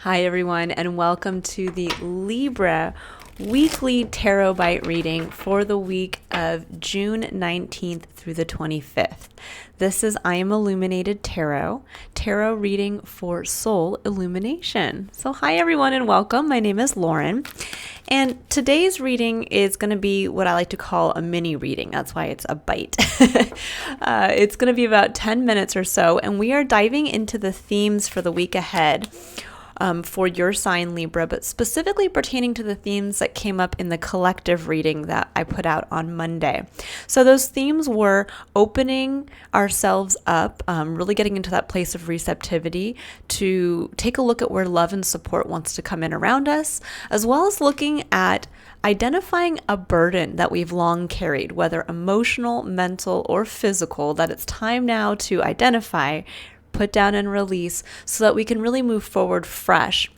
Hi everyone, and welcome to the Libra Weekly Tarot Bite reading for the week of June 19th through the 25th. This is I Am Illuminated Tarot reading for soul illumination. So hi everyone and welcome. My name is Lauren, and today's reading is going to be what I like to call a mini reading. That's why it's a bite. It's going to be about 10 minutes or so, and we are diving into the themes for the week ahead. For your sign Libra, but specifically pertaining to the themes that came up in the collective reading that I put out on Monday. So those themes were opening ourselves up, really getting into that place of receptivity to take a look at where love and support wants to come in around us, as well as looking at identifying a burden that we've long carried, whether emotional, mental, or physical, that it's time now to identify, put down and release so that we can really move forward fresh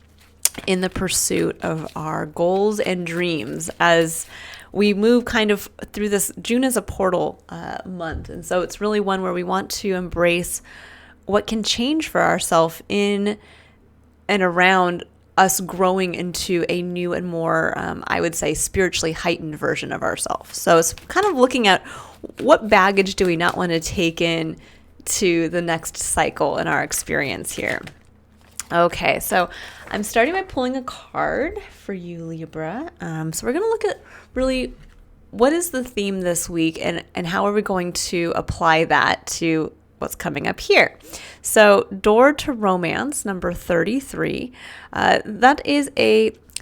in the pursuit of our goals and dreams as we move kind of through this. June is a portal month, and so it's really one where we want to embrace what can change for ourselves in and around us growing into a new and more, I would say, spiritually heightened version of ourselves. So it's kind of looking at what baggage do we not want to take in to the next cycle in our experience here. Okay, so I'm starting by pulling a card for you, Libra. So we're going to look at really what is the theme this week and how are we going to apply that to what's coming up here. So Door to Romance, number 33. That is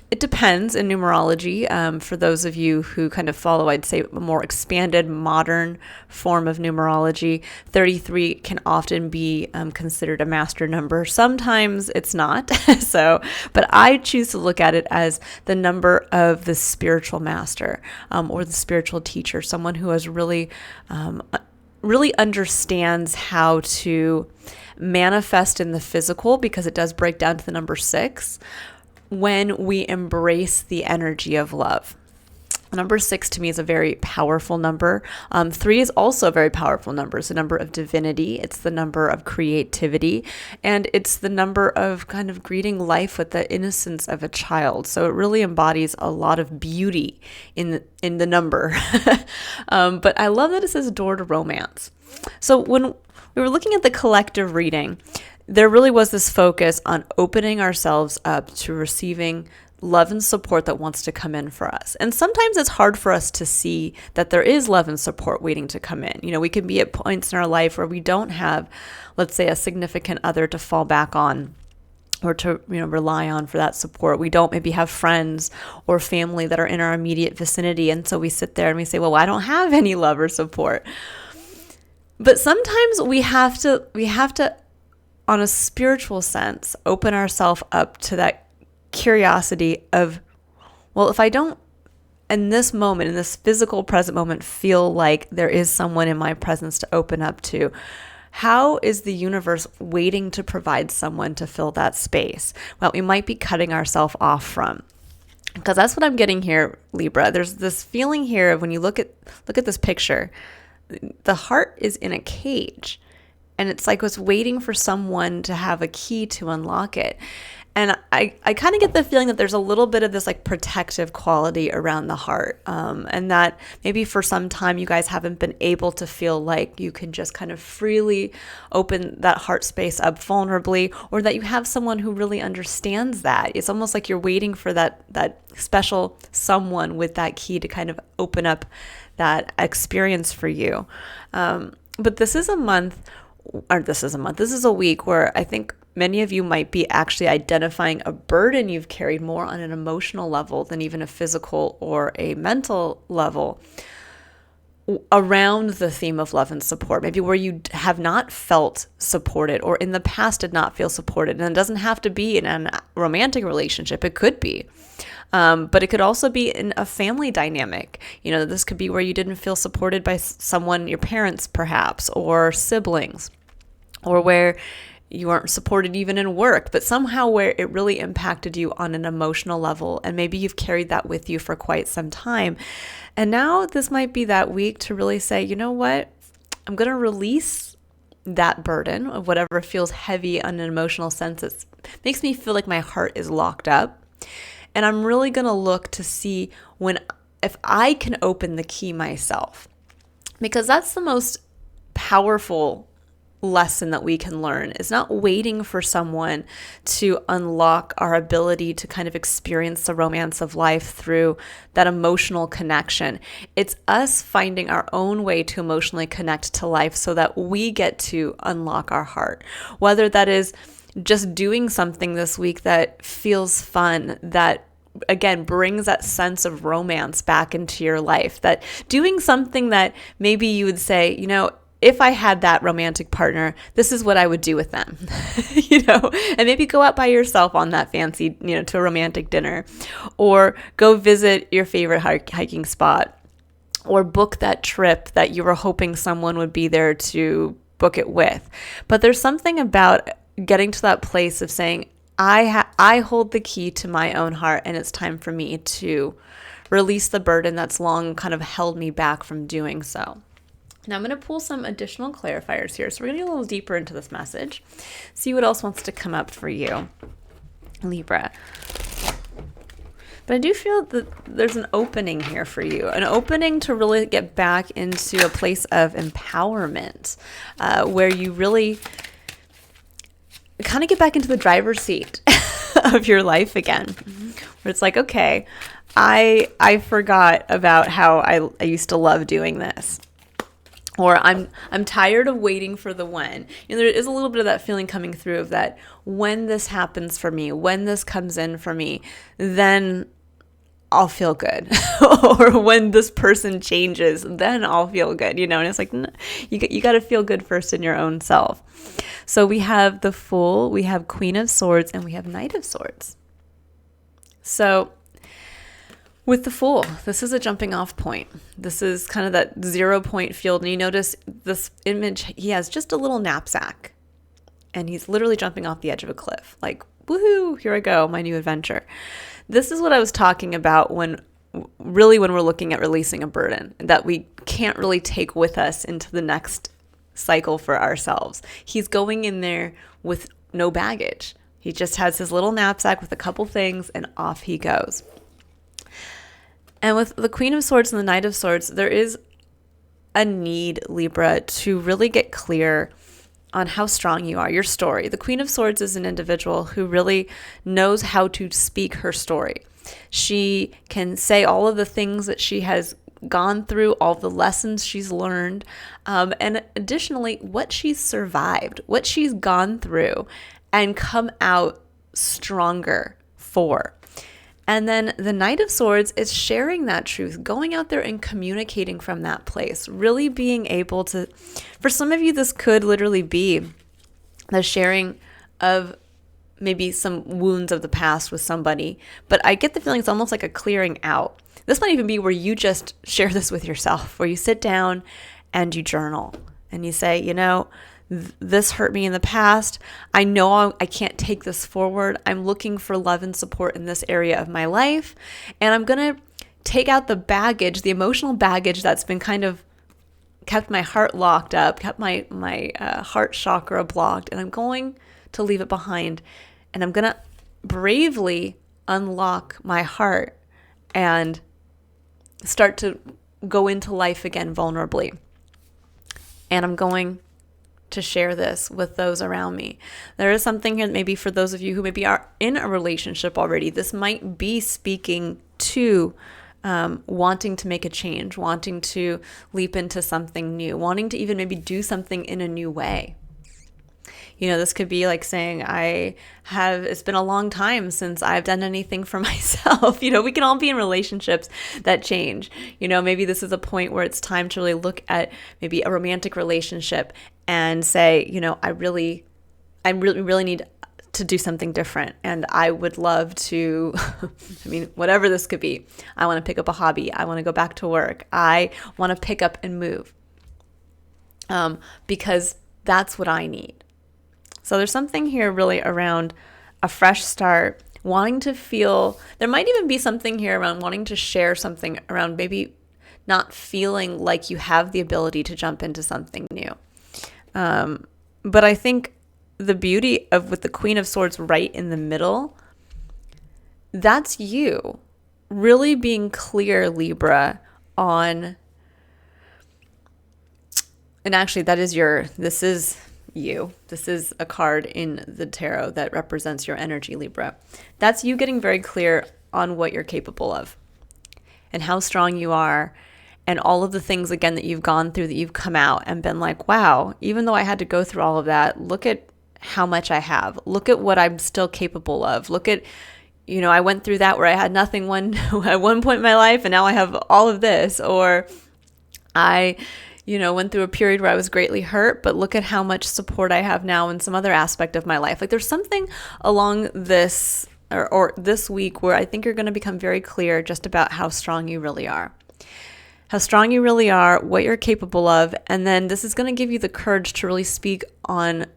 it depends in numerology. For those of you who kind of follow, I'd say, a more expanded, modern form of numerology, 33 can often be considered a master number. Sometimes it's not. But I choose to look at it as the number of the spiritual master or the spiritual teacher, someone who has really understands how to manifest in the physical, because it does break down to the number 6. When we embrace the energy of love. Number 6 to me is a very powerful number. 3 is also a very powerful number. It's the number of divinity. It's the number of creativity. And it's the number of kind of greeting life with the innocence of a child. So it really embodies a lot of beauty in the number. But I love that it says Door to Romance. So when we were looking at the collective reading, there really was this focus on opening ourselves up to receiving love and support that wants to come in for us. And sometimes it's hard for us to see that there is love and support waiting to come in. You know, we can be at points in our life where we don't have, let's say, a significant other to fall back on or to, rely on for that support. We don't maybe have friends or family that are in our immediate vicinity. And so we sit there and we say, well, I don't have any love or support. But sometimes we have to on a spiritual sense, open ourselves up to that curiosity of, well, if I don't, in this moment, in this physical present moment, feel like there is someone in my presence to open up to, how is the universe waiting to provide someone to fill that space? Well, we might be cutting ourselves off from. Because that's what I'm getting here, Libra. There's this feeling here of when you look at this picture, the heart is in a cage. And it's like it's waiting for someone to have a key to unlock it. And I kind of get the feeling that there's a little bit of this like protective quality around the heart. And that maybe for some time you guys haven't been able to feel like you can just kind of freely open that heart space up vulnerably, or that you have someone who really understands that. It's almost like you're waiting for that special someone with that key to kind of open up that experience for you. But this is a week where I think many of you might be actually identifying a burden you've carried more on an emotional level than even a physical or a mental level around the theme of love and support, maybe where you have not felt supported or in the past did not feel supported. And it doesn't have to be in a romantic relationship. It could be. But it could also be in a family dynamic. This could be where you didn't feel supported by someone, your parents perhaps, or siblings, or where you weren't supported even in work, but somehow where it really impacted you on an emotional level. And maybe you've carried that with you for quite some time. And now this might be that week to really say, you know what? I'm going to release that burden of whatever feels heavy on an emotional sense. It makes me feel like my heart is locked up. And I'm really going to look to see if I can open the key myself, because that's the most powerful lesson that we can learn, is not waiting for someone to unlock our ability to kind of experience the romance of life through that emotional connection. It's us finding our own way to emotionally connect to life so that we get to unlock our heart, whether that is just doing something this week that feels fun, that again brings that sense of romance back into your life, that doing something that maybe you would say, if I had that romantic partner, this is what I would do with them, and maybe go out by yourself on that fancy, to a romantic dinner, or go visit your favorite hiking spot, or book that trip that you were hoping someone would be there to book it with. But there's something about getting to that place of saying, I hold the key to my own heart, and it's time for me to release the burden that's long kind of held me back from doing so. Now I'm going to pull some additional clarifiers here. So we're going to get a little deeper into this message, see what else wants to come up for you, Libra. But I do feel that there's an opening here for you, an opening to really get back into a place of empowerment, where you really kind of get back into the driver's seat of your life again, where it's like, okay, I forgot about how I used to love doing this. Or I'm tired of waiting for the when. There is a little bit of that feeling coming through of that when this happens for me, when this comes in for me, then I'll feel good. Or when this person changes, then I'll feel good. And it's like, no, you got to feel good first in your own self. So we have the Fool, we have Queen of Swords, and we have Knight of Swords. So with the Fool, this is a jumping off point. This is kind of that 0 point field. And you notice this image, he has just a little knapsack. And he's literally jumping off the edge of a cliff. Like, woohoo, here I go, my new adventure. This is what I was talking about when we're looking at releasing a burden that we can't really take with us into the next cycle for ourselves. He's going in there with no baggage. He just has his little knapsack with a couple things, and off he goes. And with the Queen of Swords and the Knight of Swords, there is a need, Libra, to really get clear on how strong you are, your story. The Queen of Swords is an individual who really knows how to speak her story. She can say all of the things that she has gone through, all the lessons she's learned, and additionally, what she's survived, what she's gone through, and come out stronger for. And then the Knight of Swords is sharing that truth, going out there and communicating from that place, really being able to, for some of you, this could literally be the sharing of maybe some wounds of the past with somebody. But I get the feeling it's almost like a clearing out. This might even be where you just share this with yourself, where you sit down and you journal and you say, this hurt me in the past. I know I can't take this forward. I'm looking for love and support in this area of my life. And I'm going to take out the baggage, the emotional baggage that's been kind of kept my heart locked up, kept my heart chakra blocked. And I'm going to leave it behind. And I'm going to bravely unlock my heart and start to go into life again vulnerably. And I'm going to share this with those around me. There is something here maybe for those of you who maybe are in a relationship already. This might be speaking to wanting to make a change, wanting to leap into something new, wanting to even maybe do something in a new way. This could be like saying, it's been a long time since I've done anything for myself. We can all be in relationships that change. Maybe this is a point where it's time to really look at maybe a romantic relationship and say, I really need to do something different. And I would love to, whatever this could be. I want to pick up a hobby. I want to go back to work. I want to pick up and move. Because that's what I need. So there's something here really around a fresh start, wanting to feel, there might even be something here around wanting to share something around maybe not feeling like you have the ability to jump into something new. But I think the beauty of with the Queen of Swords right in the middle, that's you really being clear, Libra, on, and actually this is you. This is a card in the tarot that represents your energy, Libra. That's you getting very clear on what you're capable of and how strong you are, and all of the things, again, that you've gone through, that you've come out and been like, wow, even though I had to go through all of that, look at how much I have. Look at what I'm still capable of. Look at, I went through that where I had nothing at one point in my life, and now I have all of this. Or I, went through a period where I was greatly hurt, but look at how much support I have now in some other aspect of my life. Like, there's something along this or this week where I think you're going to become very clear just about how strong you really are. How strong you really are, what you're capable of, and then this is going to give you the courage to really speak on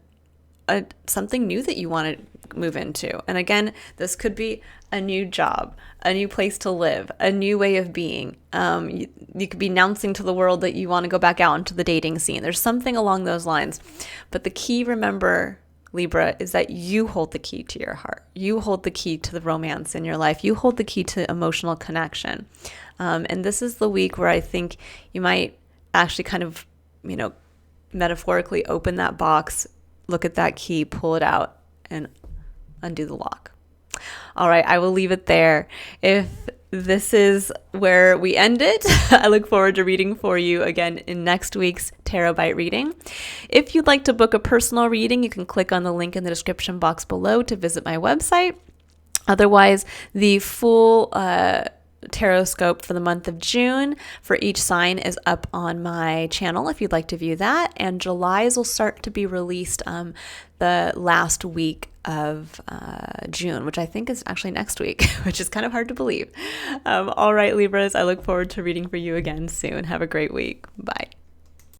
something new that you want to move into. And again, this could be a new job, a new place to live, a new way of being. You could be announcing to the world that you want to go back out into the dating scene. There's something along those lines. But the key, remember, Libra, is that you hold the key to your heart. You hold the key to the romance in your life. You hold the key to emotional connection. And this is the week where I think you might actually kind of, metaphorically open that box, look at that key, pull it out, and undo the lock. All right, I will leave it there. If this is where we end it, I look forward to reading for you again in next week's Tarot Bite reading. If you'd like to book a personal reading, you can click on the link in the description box below to visit my website. Otherwise, the full tarot scope for the month of June for each sign is up on my channel if you'd like to view that. And July's will start to be released the last week of June, which I think is actually next week, which is kind of hard to believe. All right, Libras, I look forward to reading for you again soon. Have a great week. Bye.